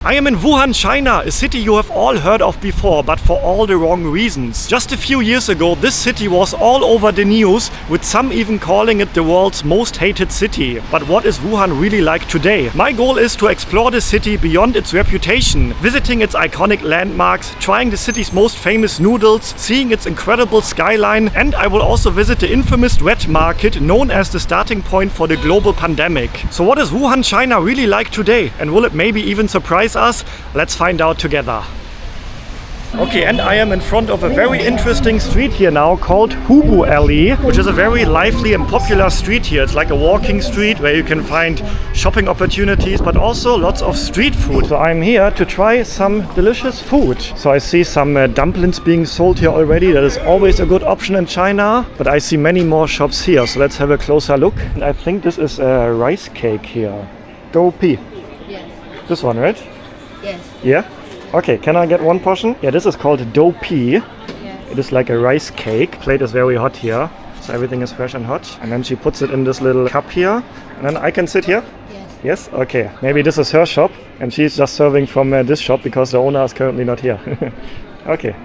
I am in Wuhan, China, a city you have all heard of before, but for all the wrong reasons. Just a few years ago, this city was all over the news, with some even calling it the world's most hated city. But what is Wuhan really like today? My goal is to explore the city beyond its reputation, visiting its iconic landmarks, trying the city's most famous noodles, seeing its incredible skyline, and I will also visit the infamous wet market known as the starting point for the global pandemic. So what is Wuhan, China really like today? And will it maybe even surprise us? Let's find out together. Okay, and I am in front of a very interesting street here now called Hubu Alley, which is a very lively and popular street here. It's like a walking street where you can find shopping opportunities, but also lots of street food. So I'm here to try some delicious food. So I see some dumplings being sold here already. That is always a good option in China, but I see many more shops here. So let's have a closer look. And I think this is a rice cake here. Doupi. Yes. This one, right? Yes. Yeah? Okay, can I get one portion? Yeah, this is called doupi. Yes. It is like a rice cake. Plate is very hot here, so everything is fresh and hot. And then she puts it in this little cup here. And then I can sit here? Yes. Yes? Okay. Maybe this is her shop and she's just serving from this shop because the owner is currently not here. Okay.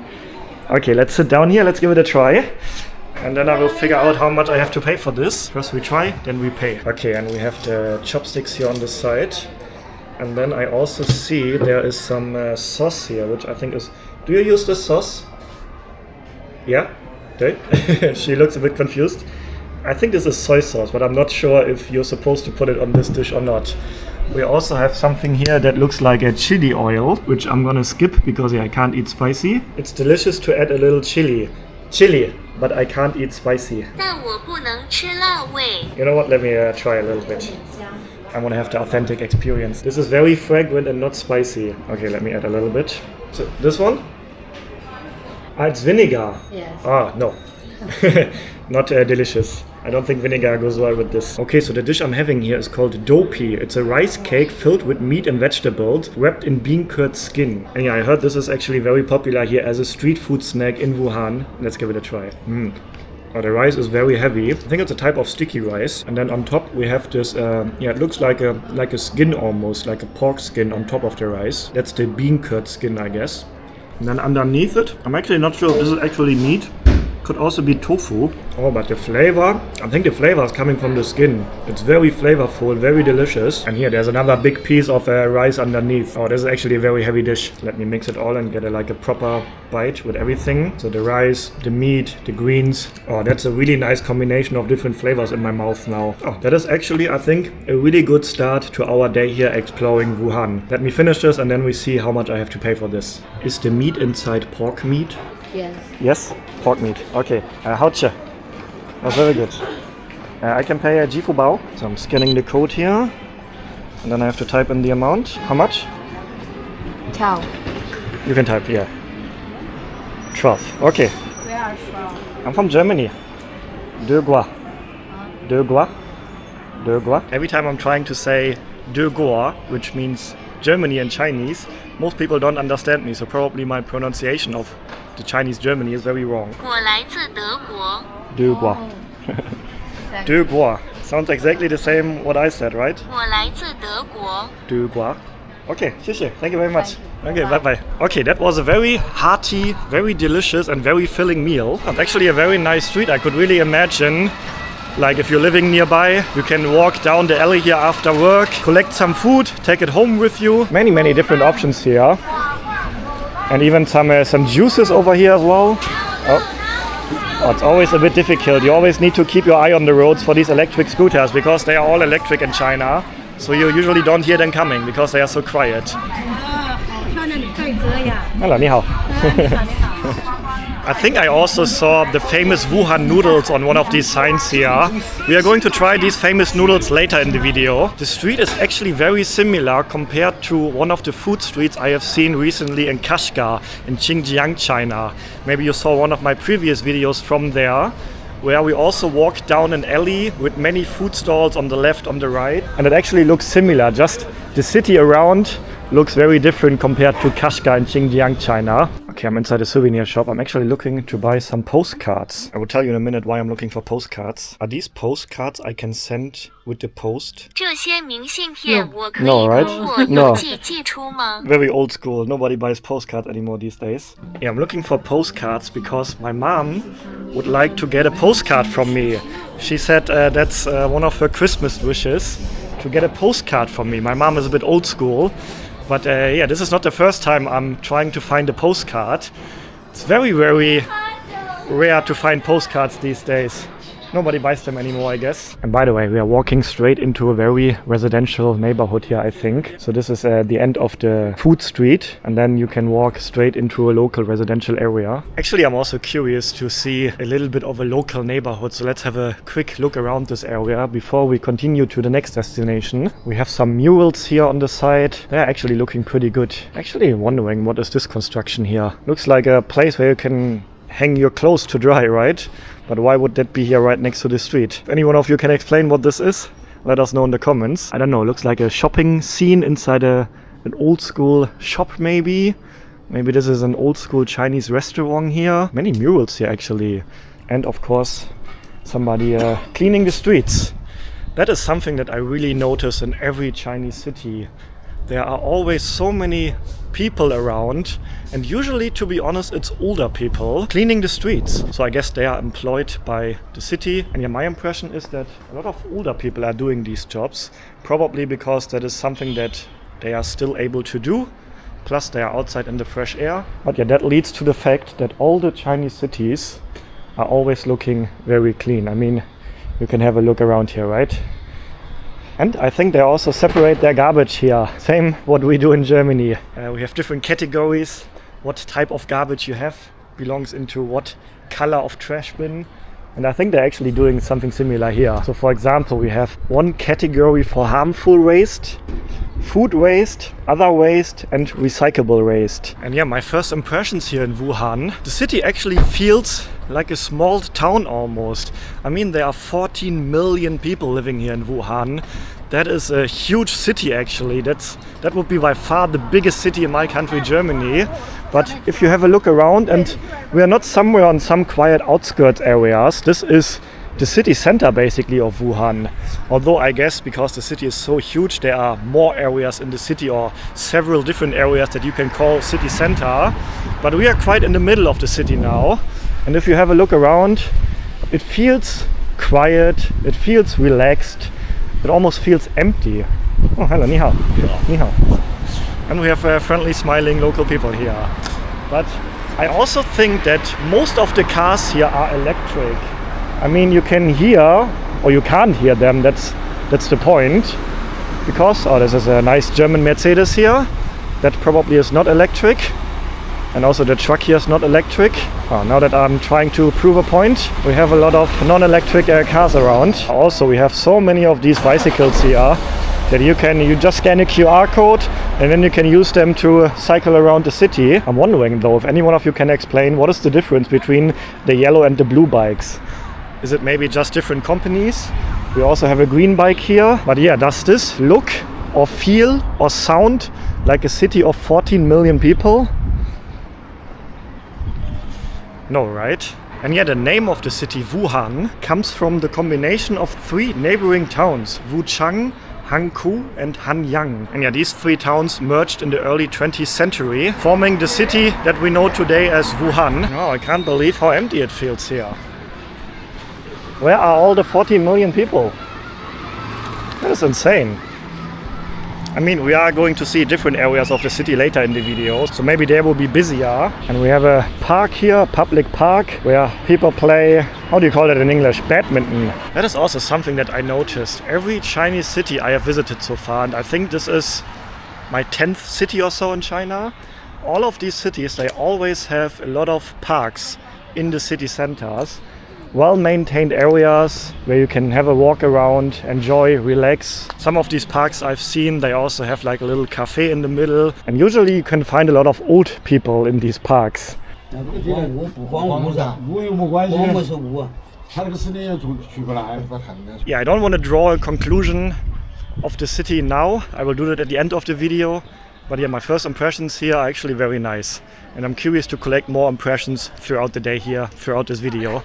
Okay, let's sit down here. Let's give it a try. And then I will figure out how much I have to pay for this. First we try, then we pay. Okay, and we have the chopsticks here on the side. And then I also see there is some sauce here, which I think is... Do you use this sauce? Yeah? Okay. She looks a bit confused. I think this is soy sauce, but I'm not sure if you're supposed to put it on this dish or not. We also have something here that looks like a chili oil, which I'm gonna skip because I can't eat spicy. It's delicious to add a little chili. Chili, but I can't eat spicy. You know what? Let me try a little bit. I want to have the authentic experience. This is very fragrant and not spicy. Okay, let me add a little bit. So this one? Ah, it's vinegar. Yes. Ah, no. Not delicious. I don't think vinegar goes well with this. Okay, so the dish I'm having here is called doupi. It's a rice cake filled with meat and vegetables wrapped in bean curd skin. And yeah, I heard this is actually very popular here as a street food snack in Wuhan. Let's give it a try. Oh, the rice is very heavy. I think it's a type of sticky rice. And then on top we have this, it looks like a skin almost, like a pork skin on top of the rice. That's the bean curd skin, I guess. And then underneath it, I'm actually not sure if this is actually meat. Could also be tofu. Oh, but the flavor, I think the flavor is coming from the skin. It's very flavorful, very delicious. And here there's another big piece of rice underneath. Oh, this is actually a very heavy dish. Let me mix it all and get like a proper bite with everything. So the rice, the meat, the greens. Oh, that's a really nice combination of different flavors in my mouth now. Oh, that is actually, I think, a really good start to our day here exploring Wuhan. Let me finish this and then we see how much I have to pay for this. Is the meat inside pork meat? Yes. Yes? Pork meat. Okay. Hauche. That's very good. I can pay a Jifu Bao. So I'm scanning the code here. And then I have to type in the amount. How much? 12. You can type, yeah. 12. Okay. Where are you from? I'm from Germany. De Gua. De Gua. De Gua. Every time I'm trying to say De Gua, which means Germany in Chinese, most people don't understand me, so probably my pronunciation of the Chinese Germany is very wrong. 我来自德国. De Gua. De Gua. Sounds exactly the same what I said, right? 我来自德国. De Gua. Okay, 谢谢. Thank you very much. Okay, bye-bye. Okay, that was a very hearty, very delicious and very filling meal. And actually a very nice street. I could really imagine, like if you're living nearby, you can walk down the alley here after work, collect some food, take it home with you. Many different options here. And even some juices over here as well. Oh, it's always a bit difficult. You always need to keep your eye on the roads for these electric scooters because they are all electric in China. So you usually don't hear them coming because they are so quiet. Hello, 你好. I think I also saw the famous Wuhan noodles on one of these signs here. We are going to try these famous noodles later in the video. The street is actually very similar compared to one of the food streets I have seen recently in Kashgar in Xinjiang, China. Maybe you saw one of my previous videos from there, where we also walked down an alley with many food stalls on the left, on the right. And it actually looks similar, just the city around looks very different compared to Kashgar in Xinjiang, China. Okay, I'm inside a souvenir shop. I'm actually looking to buy some postcards. I will tell you in a minute why I'm looking for postcards. Are these postcards I can send with the post? 这些明信片我可以 No, right? 通过 No. 邮寄寄出吗？ Very old school. Nobody buys postcards anymore these days. Yeah, I'm looking for postcards because my mom would like to get a postcard from me. She said that's one of her Christmas wishes, to get a postcard from me. My mom is a bit old school, but yeah, this is not the first time I'm trying to find a postcard. It's very, very rare to find postcards these days. Nobody buys them anymore, I guess. And by the way, we are walking straight into a very residential neighborhood here, I think. So this is the end of the food street, and then you can walk straight into a local residential area. Actually, I'm also curious to see a little bit of a local neighborhood. So let's have a quick look around this area before we continue to the next destination. We have some murals here on the side. They're actually looking pretty good. Actually wondering, what is this construction here? Looks like a place where you can hang your clothes to dry, right? But why would that be here right next to the street? If any one of you can explain what this is, let us know in the comments. I don't know, looks like a shopping scene inside an old school shop maybe. Maybe this is an old school Chinese restaurant here. Many murals here actually. And of course, somebody cleaning the streets. That is something that I really notice in every Chinese city. There are always so many people around, and usually, to be honest, it's older people cleaning the streets. So I guess they are employed by the city. And yeah, my impression is that a lot of older people are doing these jobs, probably because that is something that they are still able to do. Plus they are outside in the fresh air. But yeah, that leads to the fact that all the Chinese cities are always looking very clean. I mean, you can have a look around here, right? And I think they also separate their garbage here. Same what we do in Germany. We have different categories. What type of garbage you have belongs into what color of trash bin. And I think they're actually doing something similar here. So for example, we have one category for harmful waste, food waste, other waste, and recyclable waste. And yeah, my first impressions here in Wuhan, the city actually feels like a small town almost. I mean, there are 14 million people living here in Wuhan. That is a huge city actually. That would be by far the biggest city in my country, Germany. But if you have a look around, and we are not somewhere on some quiet outskirts areas, this is the city center basically of Wuhan. Although I guess because the city is so huge, there are more areas in the city, or several different areas that you can call city center. But we are quite in the middle of the city now. And if you have a look around, it feels quiet, it feels relaxed, it almost feels empty. Oh, hello, ni hao. Ni hao. And we have friendly, smiling local people here. But I also think that most of the cars here are electric. I mean, you can hear, or you can't hear them, that's the point. Because, oh, this is a nice German Mercedes here. That probably is not electric. And also the truck here is not electric. Now that I'm trying to prove a point, we have a lot of non-electric cars around. Also, we have so many of these bicycles here that you just scan a QR code and then you can use them to cycle around the city. I'm wondering though, if any one of you can explain what is the difference between the yellow and the blue bikes. Is it maybe just different companies? We also have a green bike here. But yeah, does this look or feel or sound like a city of 14 million people? No, right? And yeah, the name of the city, Wuhan, comes from the combination of three neighboring towns, Wuchang, Hankou and Hanyang. And yeah, these three towns merged in the early 20th century, forming the city that we know today as Wuhan. Oh, I can't believe how empty it feels here. Where are all the 14 million people? That is insane. I mean, we are going to see different areas of the city later in the video, so maybe they will be busier. And we have a park here, a public park, where people play, how do you call it in English, badminton. That is also something that I noticed. Every Chinese city I have visited so far, and I think this is my 10th city or so in China, all of these cities, they always have a lot of parks in the city centers. Well-maintained areas where you can have a walk around, enjoy, relax. Some of these parks I've seen, they also have like a little cafe in the middle. And usually you can find a lot of old people in these parks. Yeah, I don't want to draw a conclusion of the city now. I will do that at the end of the video. But yeah, my first impressions here are actually very nice. And I'm curious to collect more impressions throughout the day here, throughout this video.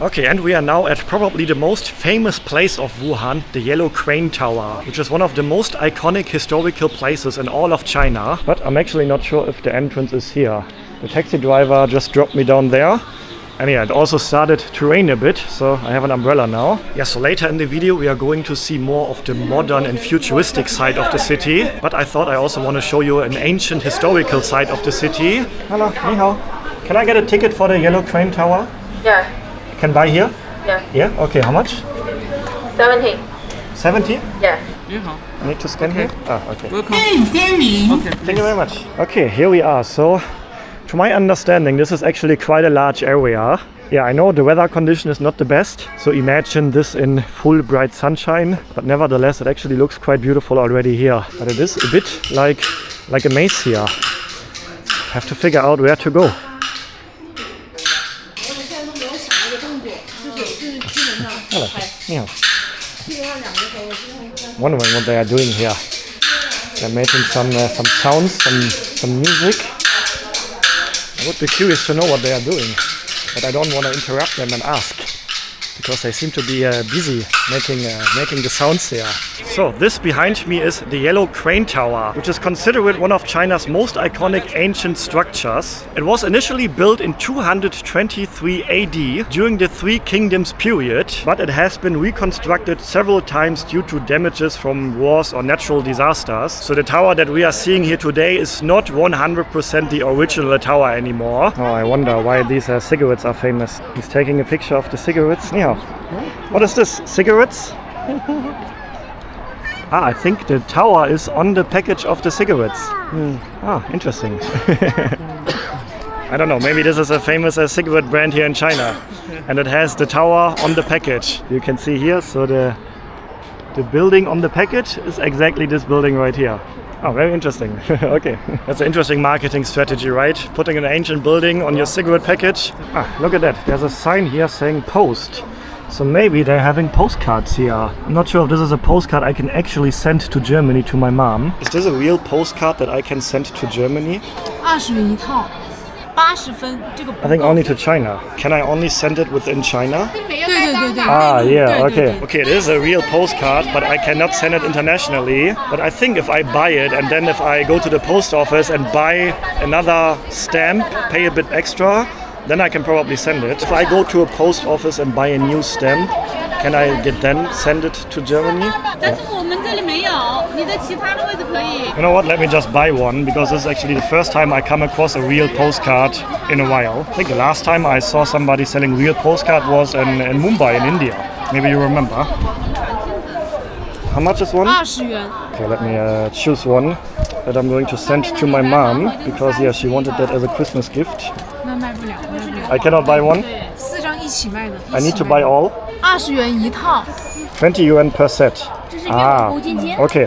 Okay, and we are now at probably the most famous place of Wuhan, the Yellow Crane Tower, which is one of the most iconic historical places in all of China. But I'm actually not sure if the entrance is here. The taxi driver just dropped me down there. And yeah, it also started to rain a bit, so I have an umbrella now. Yeah, so later in the video we are going to see more of the modern and futuristic side of the city. But I thought I also want to show you an ancient historical side of the city. Hello, ni hao. Can I get a ticket for the Yellow Crane Tower? Yeah. Can buy here? Yeah. Yeah? Okay, how much? 70. 70? Yeah. I need to scan here? Ah, okay. Welcome. Okay. Thank you very much. Okay, here we are. So, to my understanding, this is actually quite a large area. Yeah, I know the weather condition is not the best, so imagine this in full bright sunshine, but nevertheless it actually looks quite beautiful already here. But it is a bit like a maze here. Have to figure out where to go. Hello. Yeah. Wondering what they are doing here. They're making some sounds, some music. I would be curious to know what they are doing, but I don't want to interrupt them and ask, because they seem to be busy making the sounds here. So this behind me is the Yellow Crane Tower, which is considered one of China's most iconic ancient structures. It was initially built in 223 AD during the Three Kingdoms period, but it has been reconstructed several times due to damages from wars or natural disasters. So the tower that we are seeing here today is not 100% the original tower anymore. Oh, I wonder why these cigarettes are famous. He's taking a picture of the cigarettes. Yeah. What is this? Cigarettes? I think the tower is on the package of the cigarettes. Ah, interesting. I don't know, maybe this is a famous cigarette brand here in China. And it has the tower on the package. You can see here, so the building on the package is exactly this building right here. Oh, very interesting. Okay. That's an interesting marketing strategy, right? Putting an ancient building on your cigarette package. Ah, look at that. There's a sign here saying post. So maybe they're having postcards here. I'm not sure if this is a postcard I can actually send to Germany to my mom. Is this a real postcard that I can send to Germany? 20元一套，80分，这个 I think only to China. Can I only send it within China? 对。 Ah, yeah, 对 okay. Okay, it is a real postcard, but I cannot send it internationally. But I think if I buy it and then if I go to the post office and buy another stamp, pay a bit extra, then I can probably send it. If I go to a post office and buy a new stamp, can I then send it to Germany? 但是我们这里没有，你在其他的位置可以。 You know what, let me just buy one, because this is actually the first time I come across a real postcard in a while. I think the last time I saw somebody selling real postcard was in Mumbai in India. Maybe you remember. How much is one? 20元。 Okay, let me choose one that I'm going to send to my mom, because yeah, she wanted that as a Christmas gift. 那卖不了，卖不了。 I cannot buy one. 4张一起卖的。 I need to buy all. 20元一套。 20 yuan per set. Ah, okay.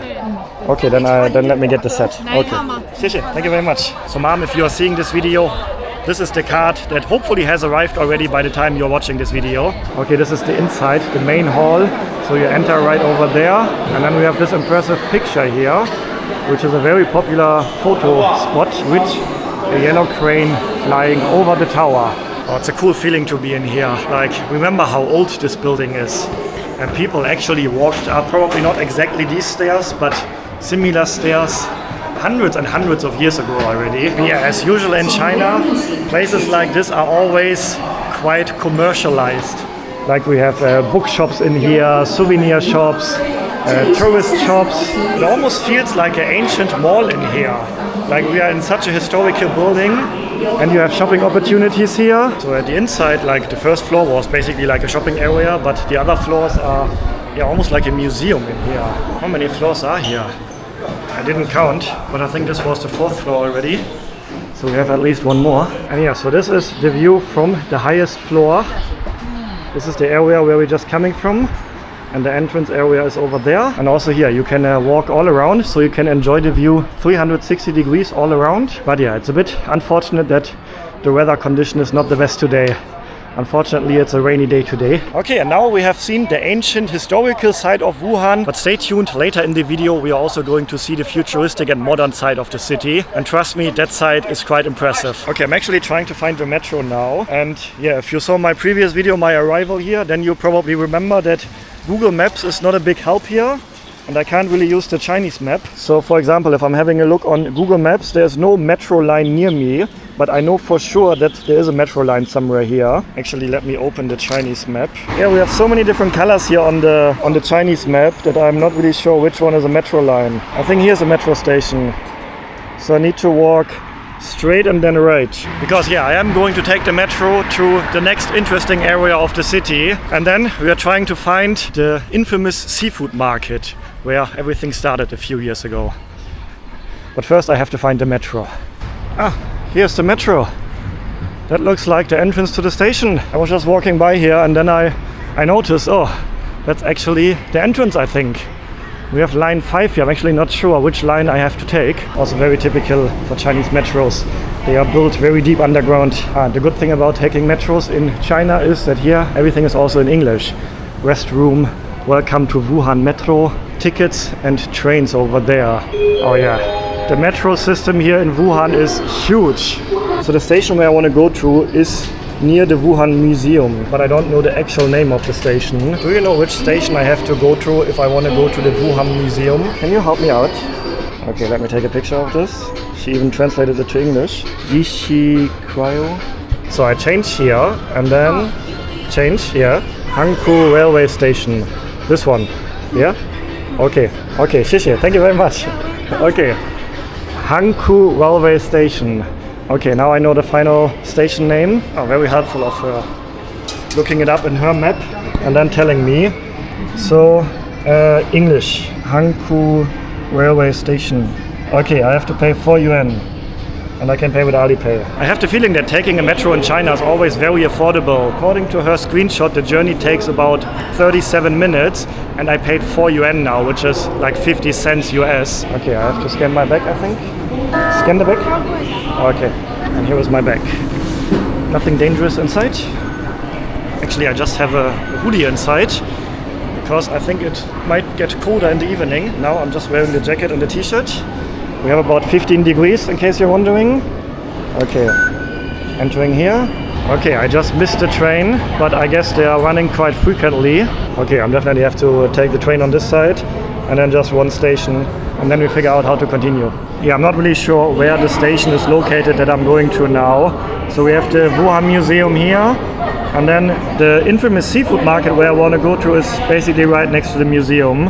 Okay, then let me get the set. Okay. 谢谢. Thank you very much. So mom, if you are seeing this video, this is the card that hopefully has arrived already by the time you're watching this video. Okay, this is the inside, the main hall. So you enter right over there, and then we have this impressive picture here, which is a very popular photo spot with a yellow crane flying over the tower. Oh, it's a cool feeling to be in here. Like, remember how old this building is. And people actually walked up, probably not exactly these stairs, but similar stairs hundreds and hundreds of years ago already. Yeah, as usual in China, places like this are always quite commercialized. Like we have bookshops in here, souvenir shops, tourist shops. It almost feels like an ancient mall in here. Like we are in such a historical building and you have shopping opportunities here. So at the inside, like the first floor was basically like a shopping area, but the other floors are almost like a museum in here. How many floors are here? I didn't count, but I think this was the 4th floor already. So we have at least one more. And yeah, so this is the view from the highest floor. This is the area where we're just coming from. And the entrance area is over there. And also here you can walk all around, so you can enjoy the view 360 degrees all around. But yeah, it's a bit unfortunate that the weather condition is not the best today. Unfortunately, it's a rainy day today. Okay, and now we have seen the ancient historical side of Wuhan, but stay tuned. Later in the video, we are also going to see the futuristic and modern side of the city. And trust me, that side is quite impressive. Okay, I'm actually trying to find the metro now. And yeah, if you saw my previous video, my arrival here, then you probably remember that Google Maps is not a big help here. And I can't really use the Chinese map. So for example, if I'm having a look on Google Maps, there's no metro line near me, but I know for sure that there is a metro line somewhere here. Actually, let me open the Chinese map. Yeah, we have so many different colors here on the Chinese map that I'm not really sure which one is a metro line. I think here's a metro station. So I need to walk straight and then right. Because yeah, I am going to take the metro to the next interesting area of the city. And then we are trying to find the infamous seafood market where everything started a few years ago. But first I have to find the metro. Ah, here's the metro. That looks like the entrance to the station. I was just walking by here and then I noticed, oh, that's actually the entrance, I think. We have line 5 here. I'm actually not sure which line I have to take. Also very typical for Chinese metros. They are built very deep underground. The good thing about taking metros in China is that here everything is also in English. Restroom, welcome to Wuhan Metro, tickets and trains over there. Oh yeah, the metro system here in Wuhan is huge. So the station where I want to go to is near the Wuhan Museum, but I don't know the actual name of the station. Do you know which station I have to go to if I want to go to the Wuhan Museum? Can you help me out? Okay, let me take a picture of this. She even translated it to English. Yishi Cryo. So I change here and then change here. Hankou Railway Station. This one. Yeah? Okay. Okay, 谢谢. Thank you very much. Okay. Hankou Railway Station. Okay, now I know the final station name. Oh, very helpful of her. Looking it up in her map and then telling me. So, English. Hankou Railway Station. Okay, I have to pay 4 yuan. And I can pay with Alipay. I have the feeling that taking a metro in China is always very affordable. According to her screenshot, the journey takes about 37 minutes. And I paid 4 yuan now, which is like 50 cents US. Okay, I have to scan my bag, I think. Scan the bag? Okay, and here is my bag. Nothing dangerous inside. Actually, I just have a hoodie inside because I think it might get colder in the evening. Now I'm just wearing the jacket and the t-shirt. We have about 15 degrees in case you're wondering. Okay, entering here. Okay, I just missed the train, but I guess they are running quite frequently. Okay, I'm definitely have to take the train on this side and then just one station and then we figure out how to continue. Yeah, I'm not really sure where the station is located that I'm going to now. So we have the Wuhan Museum here and then the infamous seafood market where I want to go to is basically right next to the museum.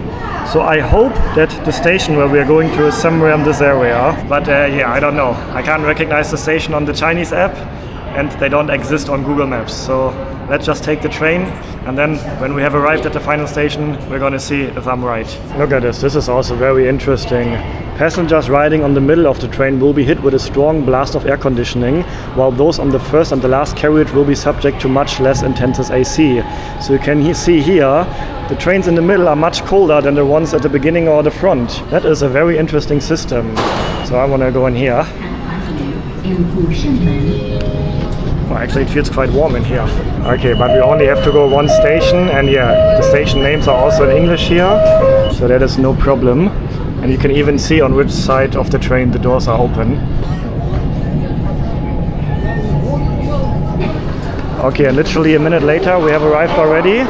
So I hope that the station where we are going to is somewhere in this area. But yeah, I don't know. I can't recognize the station on the Chinese app and they don't exist on Google Maps. So let's just take the train and then when we have arrived at the final station, we're gonna see if I'm right. Look at this, this is also very interesting. Passengers riding on the middle of the train will be hit with a strong blast of air conditioning, while those on the first and the last carriage will be subject to much less intense AC. So you can see here, the trains in the middle are much colder than the ones at the beginning or the front. That is a very interesting system. So I wanna go in here. Oh, actually it feels quite warm in here. Okay, but we only have to go one station and yeah, the station names are also in English here, so that is no problem. And you can even see on which side of the train the doors are open. Okay, and literally a minute later we have arrived already.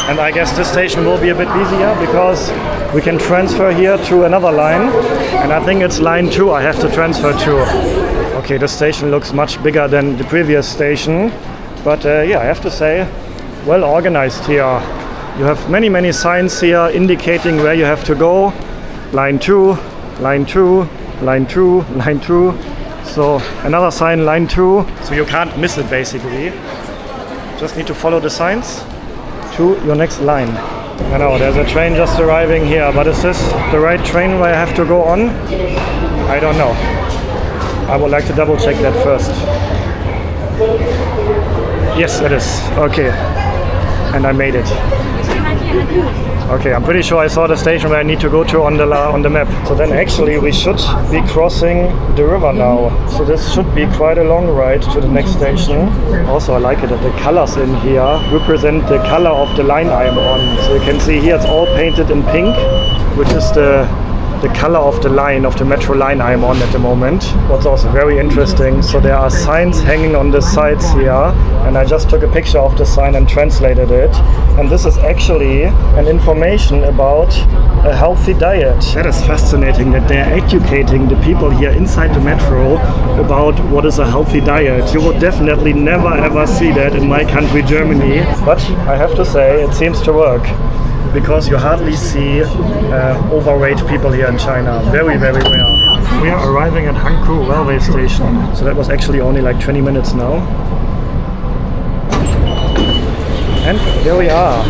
And I guess this station will be a bit busier because we can transfer here to another line. And I think it's line 2 I have to transfer to. Okay, this station looks much bigger than the previous station. But yeah, I have to say, well organized here. You have many signs here indicating where you have to go. Line 2, line 2, line 2, line 2. So another sign, line 2. So you can't miss it basically. Just need to follow the signs to your next line. I know, there's a train just arriving here, but is this the right train where I have to go on? I don't know. I would like to double check that first. Yes, it is. Okay. And I made it. Okay, I'm pretty sure I saw the station where I need to go to on the map. So then actually we should be crossing the river now. So this should be quite a long ride to the next station. Also, I like it that the colors in here represent the color of the line I'm on. So you can see here it's all painted in pink, which is the color of the line, of the metro line I'm on at the moment. What's also very interesting, so there are signs hanging on the sides here, and I just took a picture of the sign and translated it. And this is actually an information about a healthy diet. That is fascinating that they're educating the people here inside the metro about what is a healthy diet. You would definitely never ever see that in my country, Germany. But I have to say, it seems to work, because you hardly see overweight people here in China. Very, very rare. We are arriving at Hankou railway station. So that was actually only like 20 minutes now. And here we are.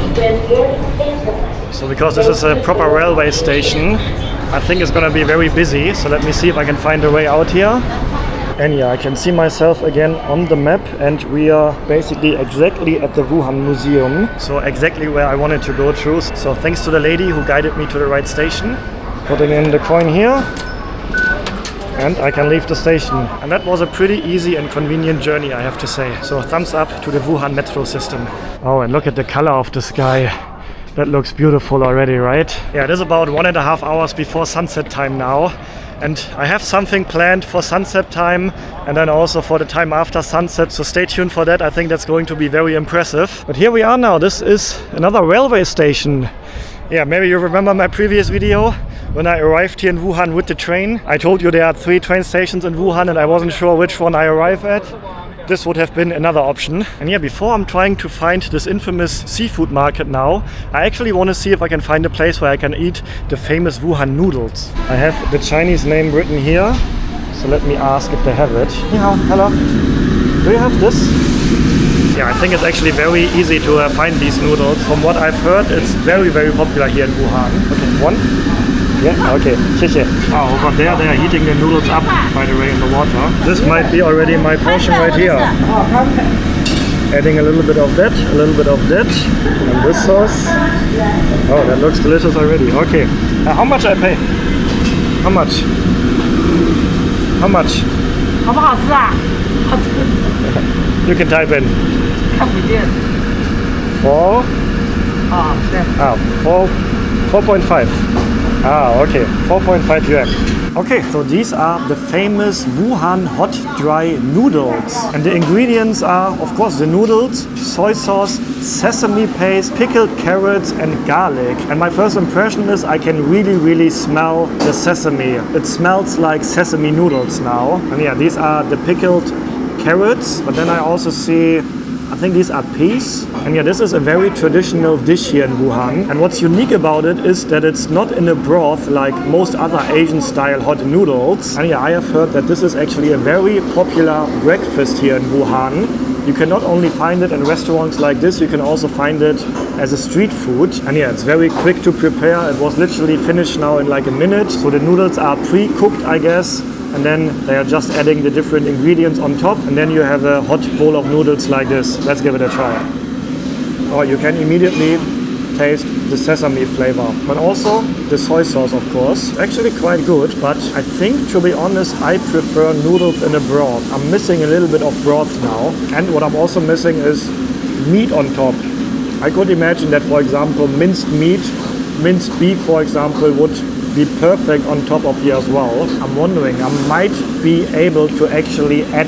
So because this is a proper railway station, I think it's gonna be very busy. So let me see if I can find a way out here. And yeah, I can see myself again on the map, and we are basically exactly at the Wuhan Museum. So exactly where I wanted to go through. So thanks to the lady who guided me to the right station. Putting in the coin here, and I can leave the station. And that was a pretty easy and convenient journey, I have to say. So thumbs up to the Wuhan metro system. Oh, and look at the color of the sky. That looks beautiful already, right? Yeah, it is about 1.5 hours before sunset time now. And I have something planned for sunset time and then also for the time after sunset, so stay tuned for that. I think that's going to be very impressive. But here we are now. This is another railway station. Yeah, maybe you remember my previous video when I arrived here in Wuhan with the train. I told you there are 3 train stations in Wuhan and I wasn't sure which one I arrive at. This would have been another option. And yeah, before I'm trying to find this infamous seafood market now, I actually want to see if I can find a place where I can eat the famous Wuhan noodles. I have the Chinese name written here, so let me ask if they have it. Yeah, hello. Do you have this? Yeah, I think it's actually very easy to find these noodles. From what I've heard, it's very, very popular here in Wuhan. Okay, one. Yeah, okay, 谢谢. Oh, over there they are heating the noodles up, by the way, in the water. This might be already my portion right here. Adding a little bit of that, a little bit of that, and this sauce. Oh, that looks delicious already. Okay, how much I pay? How much? How much? 好不好吃啊？好吃。 You can type in. 看不见。 4. 啊，对。 4.5. Ah, okay, 4.5 yuan. Okay, so these are the famous Wuhan hot dry noodles. And the ingredients are, of course, the noodles, soy sauce, sesame paste, pickled carrots and garlic. And my first impression is I can really smell the sesame. It smells like sesame noodles now. And yeah, these are the pickled carrots, but then I also see, I think these are peas. And yeah, this is a very traditional dish here in Wuhan. And what's unique about it is that it's not in a broth like most other Asian style hot noodles. And yeah, I have heard that this is actually a very popular breakfast here in Wuhan. You can not only find it in restaurants like this, you can also find it as a street food. And yeah, it's very quick to prepare. It was literally finished now in like a minute. So the noodles are pre-cooked, I guess. And then they are just adding the different ingredients on top, and then you have a hot bowl of noodles like this. Let's give it a try. Oh, you can immediately taste the sesame flavor, but also the soy sauce, of course. Actually quite good, but I think, to be honest, I prefer noodles in a broth. I'm missing a little bit of broth now, and what I'm also missing is meat on top. I could imagine that, for example, minced meat, minced beef, for example, would be perfect on top of here as well. I'm wondering, I might be able to actually add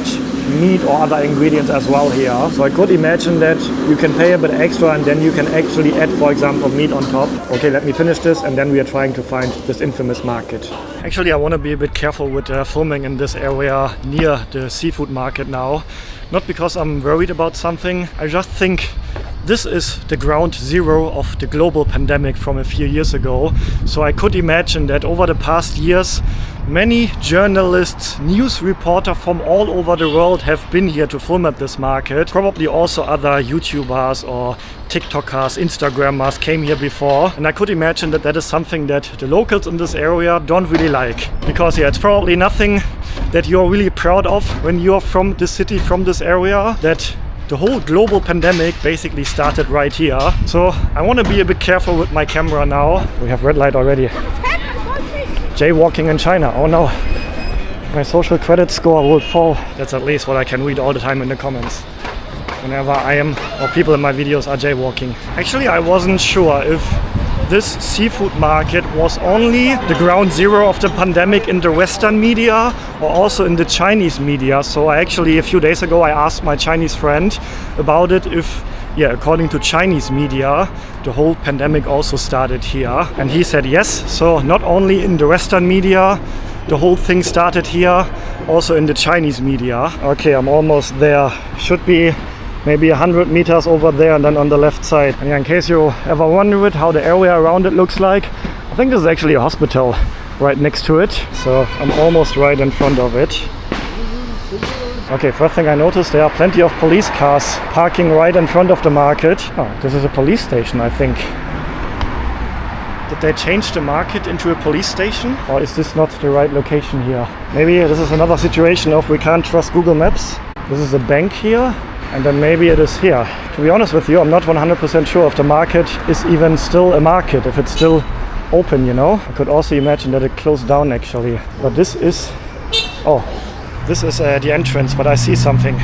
meat or other ingredients as well here. So I could imagine that you can pay a bit extra and then you can actually add, for example, meat on top. Okay, let me finish this and then we are trying to find this infamous market. Actually, I want to be a bit careful with filming in this area near the seafood market now. Not because I'm worried about something, I just think this is the ground zero of the global pandemic from a few years ago. So I could imagine that over the past years, many journalists, news reporters from all over the world have been here to film at this market. Probably also other YouTubers or TikTokers, Instagrammers came here before. And I could imagine that that is something that the locals in this area don't really like. Because yeah, it's probably nothing that you're really proud of when you're from this city, from this area, that the whole global pandemic basically started right here. So I want to be a bit careful with my camera now. We have red light already. Jaywalking in China. Oh no. My social credit score will fall. That's at least what I can read all the time in the comments whenever I am or people in my videos are jaywalking. Actually, I wasn't sure if this seafood market was only the ground zero of the pandemic in the Western media or also in the Chinese media. So I actually, a few days ago, I asked my Chinese friend about it if, according to Chinese media, the whole pandemic also started here. And he said yes. So not only in the Western media, the whole thing started here, also in the Chinese media. Okay, I'm almost there. Should be maybe 100 meters over there and then on the left side. And in case you ever wondered how the area around it looks like, I think this is actually a hospital right next to it. So I'm almost right in front of it. Okay, first thing I noticed, there are plenty of police cars parking right in front of the market. Oh, this is a police station, I think. Did they change the market into a police station? Or is this not the right location here? Maybe this is another situation of we can't trust Google Maps. This is a bank here, and then maybe it is here. To be honest with you, I'm not 100% sure if the market is even still a market, if it's still open, you know? I could also imagine that it closed down actually. But this is... oh, this is the entrance, but I see something.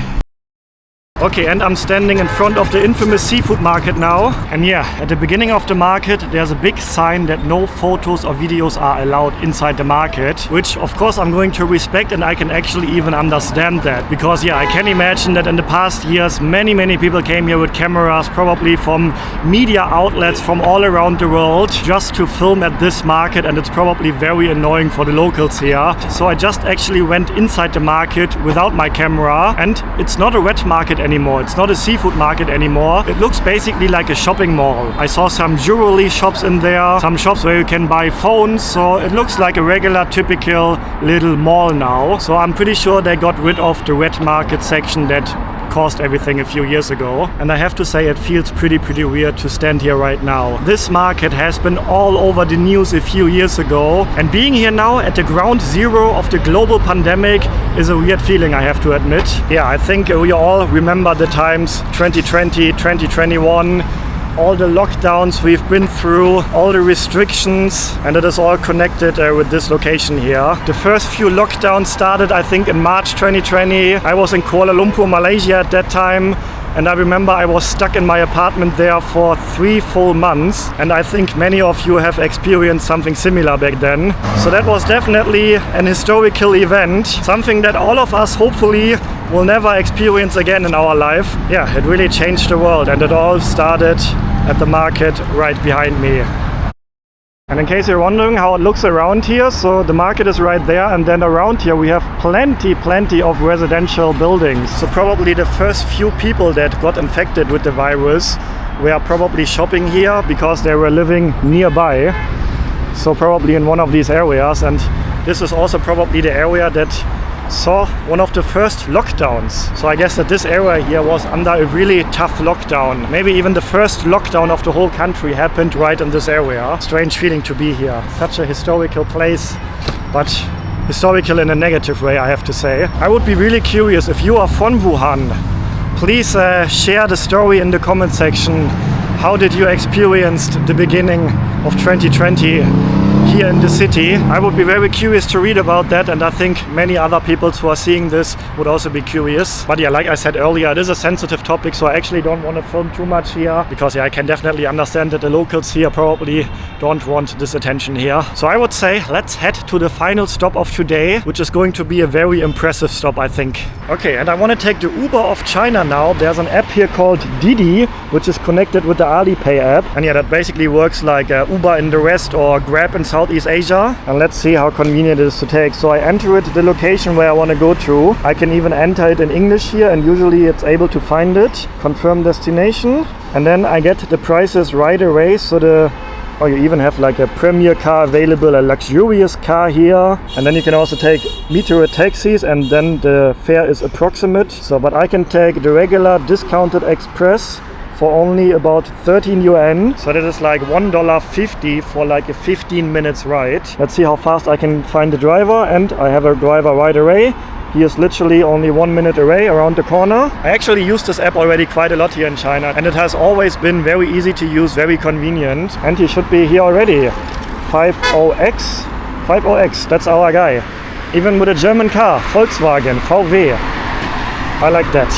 Okay, and I'm standing in front of the infamous seafood market now. And at the beginning of the market, there's a big sign that no photos or videos are allowed inside the market, which of course I'm going to respect, and I can actually even understand that. Because I can imagine that in the past years, many people came here with cameras, probably from media outlets from all around the world, just to film at this market, and it's probably very annoying for the locals here. So I just actually went inside the market without my camera, and it's not a wet market anymore. It's not a seafood market anymore. It looks basically like a shopping mall. I saw some jewelry shops in there, some shops where you can buy phones, so it looks like a regular typical little mall now. So I'm pretty sure they got rid of the wet market section that caused everything a few years ago. And I have to say it feels pretty weird to stand here right now. This market has been all over the news a few years ago, and being here now at the ground zero of the global pandemic is a weird feeling, I have to admit. I think we all remember the times 2020, 2021, all the lockdowns we've been through, all the restrictions, and it is all connected with this location here. The first few lockdowns started, I think, in March 2020. I was in Kuala Lumpur, Malaysia at that time, and I remember I was stuck in my apartment there for 3 full months, and I think many of you have experienced something similar back then. So that was definitely an historical event, something that all of us hopefully will never experience again in our life. It really changed the world, and it all started at the market right behind me. And in case you're wondering how it looks around here, so the market is right there, and then around here we have plenty of residential buildings. So probably the first few people that got infected with the virus were probably shopping here because they were living nearby. So probably in one of these areas, and this is also probably the area that saw one of the first lockdowns. So I guess that this area here was under a really tough lockdown. Maybe even the first lockdown of the whole country happened right in this area. Strange feeling to be here. Such a historical place, but historical in a negative way, I have to say. I would be really curious if you are from Wuhan. Please share the story in the comment section. How did you experience the beginning of 2020 here in the city? I would be very curious to read about that, and I think many other people who are seeing this would also be curious. But like I said earlier, it is a sensitive topic, so I actually don't want to film too much here, because I can definitely understand that the locals here probably don't want this attention here. So I would say let's head to the final stop of today, which is going to be a very impressive stop, I think. Okay, and I want to take the Uber of China now. There's an app here called Didi, which is connected with the Alipay app, and that basically works like Uber in the West or Grab in Southeast Asia. And let's see how convenient it is to take. So I enter it, the location where I want to go to. I can even enter it in English here, and usually it's able to find it. Confirm destination, and then I get the prices right away. So you even have like a premier car available, a luxurious car here, and then you can also take metered taxis, and then the fare is approximate. So but I can take the regular discounted express for only about 13 yuan. So that is like $1.50 for like a 15 minutes ride. Let's see how fast I can find the driver, and I have a driver right away. He is literally only 1 minute away around the corner. I actually used this app already quite a lot here in China, and it has always been very easy to use, very convenient. And he should be here already. 50X. 50X, that's our guy. Even with a German car, Volkswagen, VW. I like that.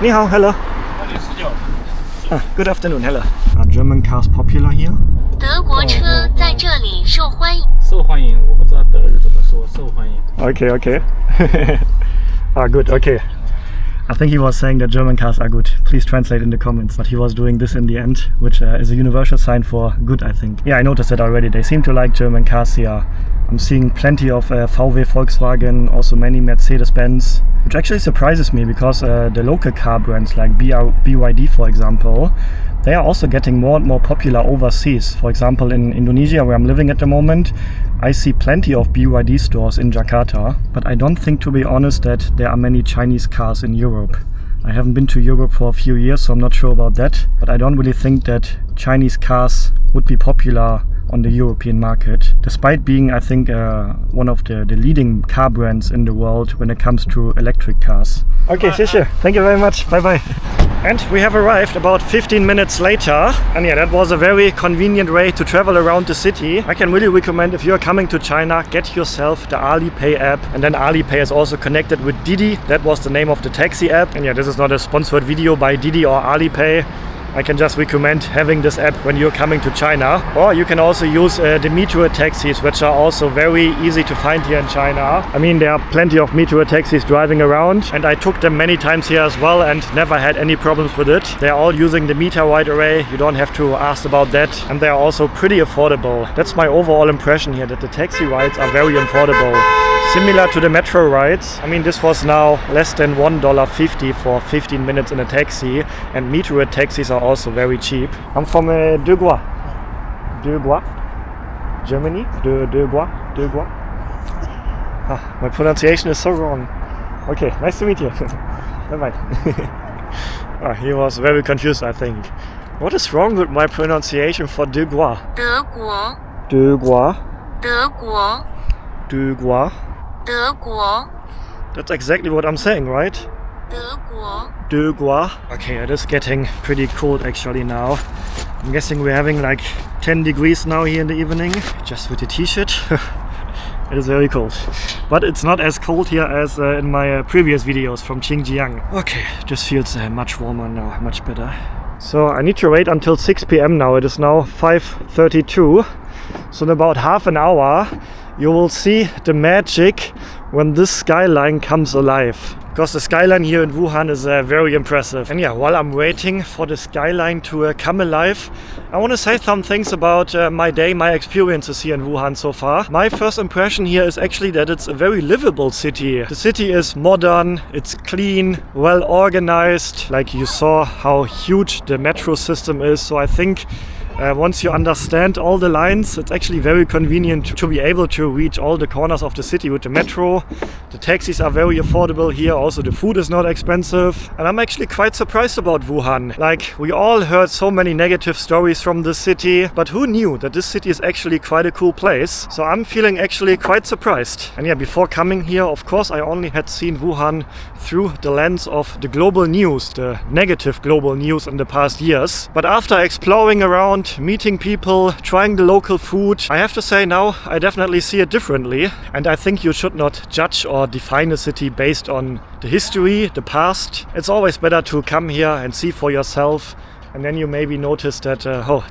Ni hao, hello. Good afternoon, hello. Are German cars popular here? 德国车在这里受欢迎。受欢迎，我不知道德语怎么说，受欢迎。 Okay, okay. Good, okay. I think he was saying that German cars are good. Please translate in the comments. But he was doing this in the end, which is a universal sign for good, I think. Yeah, I noticed that already. They seem to like German cars here. I'm seeing plenty of VW, Volkswagen, also many Mercedes-Benz, which actually surprises me because the local car brands like BYD, for example, they are also getting more and more popular overseas. For example, in Indonesia, where I'm living at the moment, I see plenty of BYD stores in Jakarta, but I don't think, to be honest, that there are many Chinese cars in Europe. I haven't been to Europe for a few years, so I'm not sure about that, but I don't really think that Chinese cars would be popular on the European market, despite being, I think, one of the leading car brands in the world when it comes to electric cars. Okay, Shisha, thank you very much, bye bye. And we have arrived about 15 minutes later, and yeah, that was a very convenient way to travel around the city. I can really recommend, if you're coming to China, get yourself the Alipay app, and then Alipay is also connected with Didi. That was the name of the taxi app, and yeah, this is not a sponsored video by Didi or Alipay. I can just recommend having this app when you're coming to China. Or you can also use the metro taxis, which are also very easy to find here in China. I mean, there are plenty of metro taxis driving around, and I took them many times here as well and never had any problems with it. They're all using the meter right away. You don't have to ask about that, and they are also pretty affordable. That's my overall impression here, that the taxi rides are very affordable. Similar to the metro rides. I mean, this was now less than $1.50 for 15 minutes in a taxi, and metro taxis are also very cheap. I'm from De Gaulle. Germany? De Gaulle? Ah, my pronunciation is so wrong. Okay, nice to meet you. Bye-bye. He was very confused, I think. What is wrong with my pronunciation for De Gaulle? 德国， De Gaulle? 德国， De Gaulle? 德国， That's exactly what I'm saying, right? 德国。 De Gaulle. Okay, it is getting pretty cold actually now. I'm guessing we're having like 10 degrees now here in the evening, just with the t-shirt. It is very cold. But it's not as cold here as in my previous videos from Xinjiang. Okay, this feels much warmer now, much better. So I need to wait until 6 p.m. now. It is now 5:32. So in about half an hour you will see the magic when this skyline comes alive. Because the skyline here in Wuhan is very impressive. And yeah, while I'm waiting for the skyline to come alive, I want to say some things about my day, my experiences here in Wuhan so far. My first impression here is actually that it's a very livable city. The city is modern, it's clean, well organized. Like you saw how huge the metro system is. So I think once you understand all the lines, it's actually very convenient to be able to reach all the corners of the city with the metro. The taxis are very affordable here, also the food is not expensive. And I'm actually quite surprised about Wuhan. Like, we all heard so many negative stories from this city, but who knew that this city is actually quite a cool place? So I'm feeling actually quite surprised. And yeah, before coming here, of course, I only had seen Wuhan through the lens of the global news, the negative global news in the past years. But after exploring around, meeting people, trying the local food, I have to say now I definitely see it differently. And I think you should not judge or define a city based on the history, the past. It's always better to come here and see for yourself. And then you maybe notice that,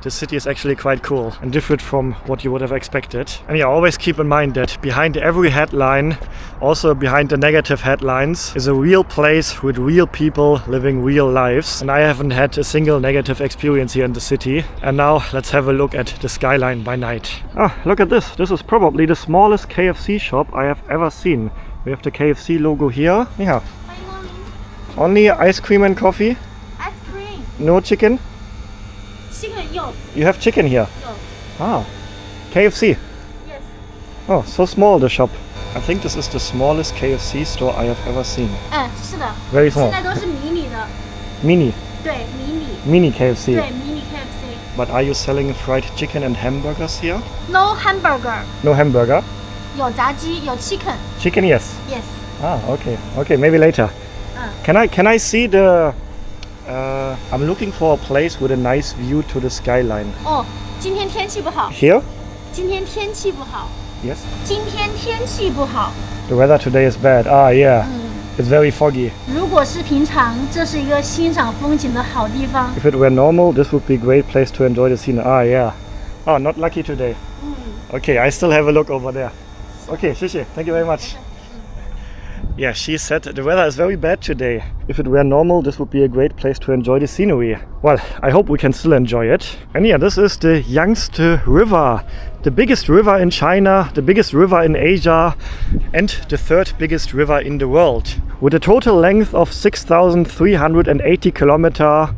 this city is actually quite cool and different from what you would have expected. And yeah, always keep in mind that behind every headline, also behind the negative headlines, is a real place with real people living real lives. And I haven't had a single negative experience here in the city. And now let's have a look at the skyline by night. Ah, look at this. This is probably the smallest KFC shop I have ever seen. We have the KFC logo here. Yeah. Only ice cream and coffee? No chicken? Chicken, yo. You have chicken here? Yo. Ah, KFC. Yes. Oh, so small the shop. I think this is the smallest KFC store I have ever seen. 是的。 Very small. 现在都是迷你的。 Mini. 对，迷你。 Mini KFC. 对，迷你 KFC。 But are you selling fried chicken and hamburgers here? No hamburger. No hamburger? 有炸鸡，有 chicken. Chicken, yes. Yes. Ah, okay. Okay, maybe later. Can I see the... I'm looking for a place with a nice view to the skyline. 哦，今天天气不好。 Here? 今天天气不好。 Yes. 今天天气不好。 The weather today is bad. Ah, yeah. It's very foggy. 如果是平常，这是一个欣赏风景的好地方。 If it were normal, this would be a great place to enjoy the scene. Ah, yeah. Oh, not lucky today. Okay, I still have a look over there. Okay, 谢谢. Thank you very much. Yeah, she said the weather is very bad today. If it were normal, this would be a great place to enjoy the scenery. Well, I hope we can still enjoy it. And yeah, this is the Yangtze River. The biggest river in China, the biggest river in Asia, and the third biggest river in the world. With a total length of 6,380 kilometers,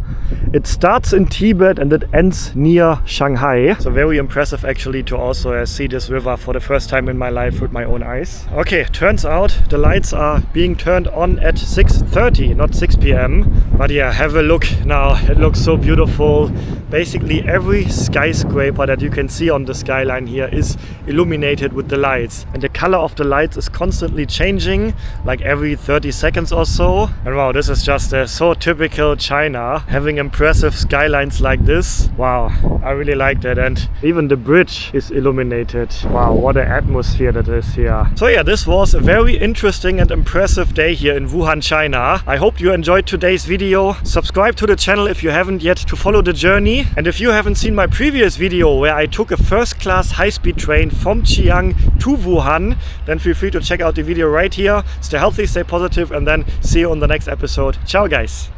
it starts in Tibet and it ends near Shanghai. So very impressive actually to also see this river for the first time in my life with my own eyes. Okay, turns out the lights are being turned on at 6:30, not 6 p.m. But yeah, have a look now. It looks so beautiful. Basically every skyscraper that you can see on the skyline here is illuminated with the lights. And the color of the lights is constantly changing, like every 30 seconds or so. And wow, this is just so typical China, having impressive skylines like this. Wow, I really like that. And even the bridge is illuminated. Wow, what an atmosphere that is here. So yeah, this was a very interesting and impressive day here in Wuhan, China. I hope you enjoyed today's video. Subscribe to the channel if you haven't yet to follow the journey. And if you haven't seen my previous video where I took a first-class high-speed train from Xi'an to Wuhan, then feel free to check out the video right here. Stay healthy, stay positive, and then see you on the next episode. Ciao guys!